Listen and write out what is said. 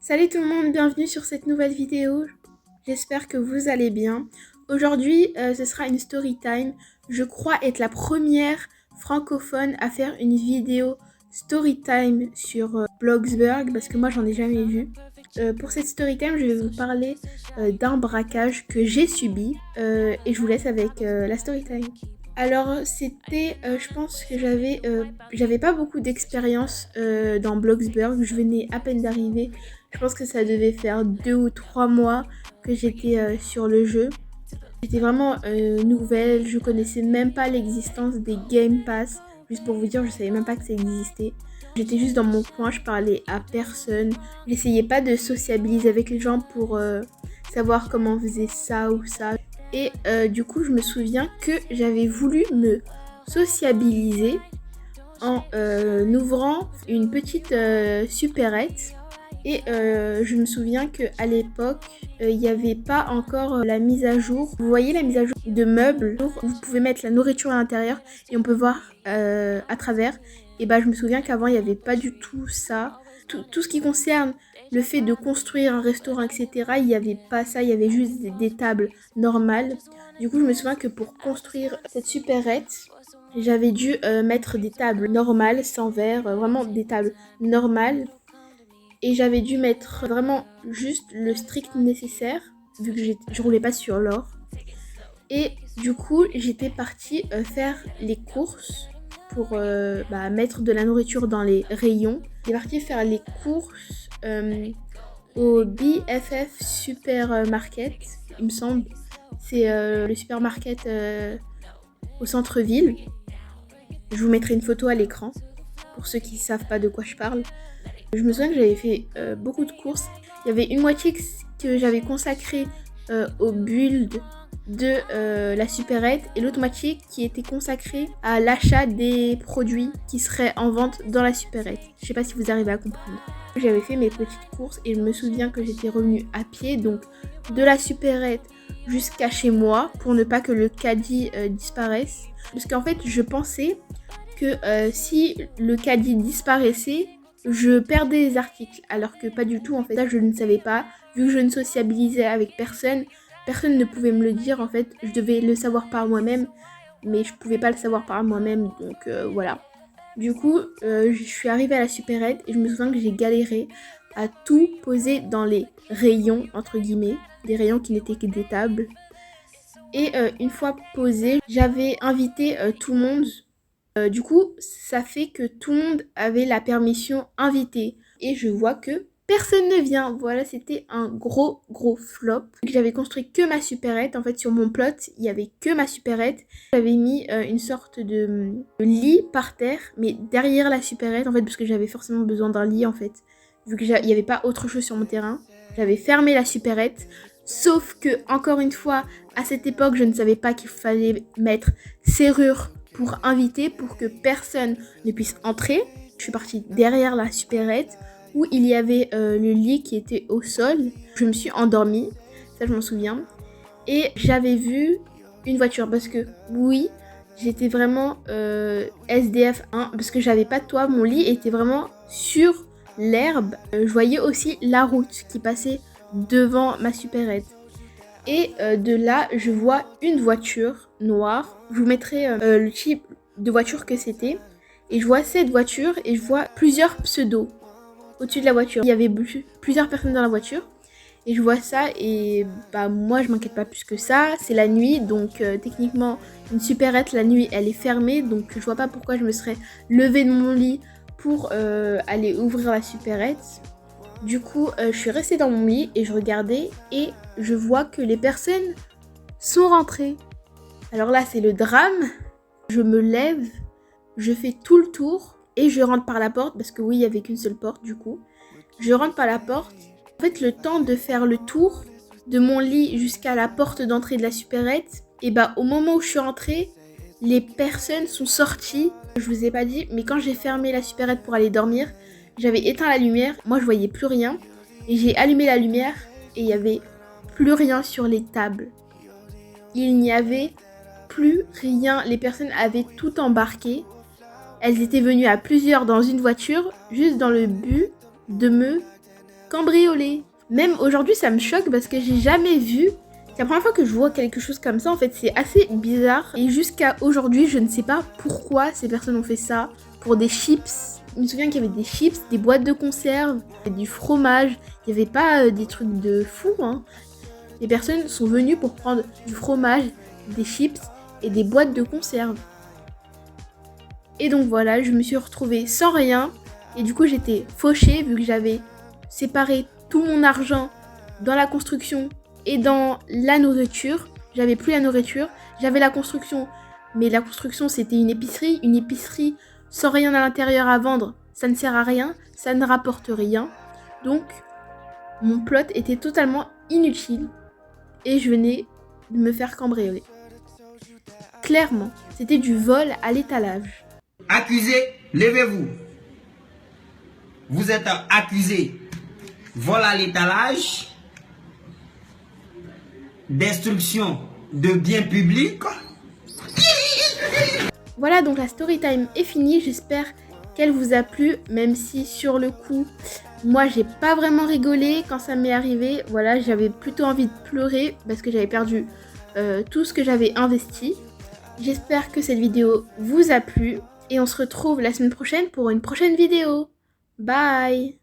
Salut tout le monde, bienvenue sur cette nouvelle vidéo. J'espère que vous allez bien. Aujourd'hui, ce sera une story time. Je crois être la première francophone à faire une vidéo story time sur Bloxburg parce que moi j'en ai jamais vu. Pour cette story time, je vais vous parler d'un braquage que j'ai subi et je vous laisse avec la story time. Alors c'était, je pense que j'avais pas beaucoup d'expérience dans Bloxburg. Je venais à peine d'arriver. Je pense que ça devait faire 2 ou 3 mois que j'étais sur le jeu. J'étais vraiment nouvelle. Je connaissais même pas l'existence des Game Pass. Juste pour vous dire, je savais même pas que ça existait. J'étais juste dans mon coin, je parlais à personne. J'essayais pas de sociabiliser avec les gens pour savoir comment on faisait ça ou ça. Et du coup, je me souviens que j'avais voulu me sociabiliser en ouvrant une petite supérette. Et je me souviens qu'à l'époque, il n'y avait pas encore la mise à jour. Vous voyez la mise à jour de meubles où vous pouvez mettre la nourriture à l'intérieur et on peut voir à travers. Et bah, je me souviens qu'avant, il n'y avait pas du tout ça. Tout ce qui concerne le fait de construire un restaurant, etc., il n'y avait pas ça. Il y avait juste des tables normales. Du coup, je me souviens que pour construire cette supérette, j'avais dû mettre des tables normales, sans verre, vraiment des tables normales. Et j'avais dû mettre vraiment juste le strict nécessaire, vu que je roulais pas sur l'or. Et du coup, j'étais partie faire les courses pour mettre de la nourriture dans les rayons. J'étais partie faire les courses au BFF Supermarket, il me semble. C'est le supermarket au centre-ville. Je vous mettrai une photo à l'écran pour ceux qui ne savent pas de quoi je parle. Je me souviens que j'avais fait beaucoup de courses. Il y avait une moitié que j'avais consacrée au build de la supérette et l'autre moitié qui était consacrée à l'achat des produits qui seraient en vente dans la supérette. Je sais pas si vous arrivez à comprendre. J'avais fait mes petites courses et je me souviens que j'étais revenue à pied, donc de la supérette jusqu'à chez moi pour ne pas que le caddie disparaisse. Parce qu'en fait, je pensais que si le caddie disparaissait, je perdais les articles, alors que pas du tout en fait. Ça, je ne savais pas, vu que je ne sociabilisais avec personne, personne ne pouvait me le dire en fait. Je devais le savoir par moi-même, mais je pouvais pas le savoir par moi-même, donc voilà. Du coup, je suis arrivée à la supérette et je me souviens que j'ai galéré à tout poser dans les rayons, entre guillemets, des rayons qui n'étaient que des tables. Et une fois posé, j'avais invité tout le monde. Du coup, ça fait que tout le monde avait la permission invitée. Et je vois que personne ne vient. Voilà, c'était un gros flop. J'avais construit que ma supérette. En fait, sur mon plot, il y avait que ma supérette. J'avais mis une sorte de lit par terre, mais derrière la supérette, en fait, parce que j'avais forcément besoin d'un lit, en fait. Vu qu'il n'y avait pas autre chose sur mon terrain. J'avais fermé la supérette. Sauf que, encore une fois, à cette époque, je ne savais pas qu'il fallait mettre serrure pour inviter, pour que personne ne puisse entrer. Je suis partie derrière la supérette où il y avait le lit qui était au sol. Je me suis endormie, ça je m'en souviens. Et j'avais vu une voiture parce que oui, j'étais vraiment SDF 1 parce que j'avais pas de toit. Mon lit était vraiment sur l'herbe. Je voyais aussi la route qui passait devant ma supérette. Et de là, je vois une voiture noire. Je vous mettrai le type de voiture que c'était. Et je vois cette voiture et je vois plusieurs pseudos au-dessus de la voiture. Il y avait plusieurs personnes dans la voiture. Et je vois ça et bah moi je m'inquiète pas plus que ça. C'est la nuit donc techniquement une supérette la nuit elle est fermée. Donc je vois pas pourquoi je me serais levée de mon lit pour aller ouvrir la supérette. Du coup, je suis restée dans mon lit et je regardais et je vois que les personnes sont rentrées. Alors là, c'est le drame. Je me lève, je fais tout le tour et je rentre par la porte parce que oui, il n'y avait qu'une seule porte du coup. Je rentre par la porte. En fait, le temps de faire le tour de mon lit jusqu'à la porte d'entrée de la supérette, et bah au moment où je suis rentrée, les personnes sont sorties. Je vous ai pas dit, mais quand j'ai fermé la supérette pour aller dormir, j'avais éteint la lumière, moi je voyais plus rien. Et j'ai allumé la lumière et il n'y avait plus rien sur les tables. Il n'y avait plus rien. Les personnes avaient tout embarqué. Elles étaient venues à plusieurs dans une voiture, juste dans le but de me cambriolée. Même aujourd'hui, ça me choque parce que j'ai jamais vu. C'est la première fois que je vois quelque chose comme ça. En fait, c'est assez bizarre. Et jusqu'à aujourd'hui, je ne sais pas pourquoi ces personnes ont fait ça. Pour des chips. Je me souviens qu'il y avait des chips, des boîtes de conserve, du fromage. Il n'y avait pas des trucs de fou, hein. Les personnes sont venues pour prendre du fromage, des chips et des boîtes de conserve. Et donc voilà, je me suis retrouvée sans rien. Et du coup, j'étais fauchée vu que j'avais séparé tout mon argent dans la construction et dans la nourriture. J'avais plus la nourriture, j'avais la construction. Mais la construction, c'était une épicerie. Une épicerie sans rien à l'intérieur à vendre, ça ne sert à rien, ça ne rapporte rien. Donc, mon plot était totalement inutile. Et je venais de me faire cambrioler. Clairement, c'était du vol à l'étalage. Accusé, levez-vous. Vous êtes accusé. Vol à l'étalage, destruction de biens publics. Voilà, donc la story time est finie. J'espère qu'elle vous a plu, même si sur le coup, moi j'ai pas vraiment rigolé quand ça m'est arrivé. Voilà, j'avais plutôt envie de pleurer parce que j'avais perdu tout ce que j'avais investi. J'espère que cette vidéo vous a plu et on se retrouve la semaine prochaine pour une prochaine vidéo. Bye!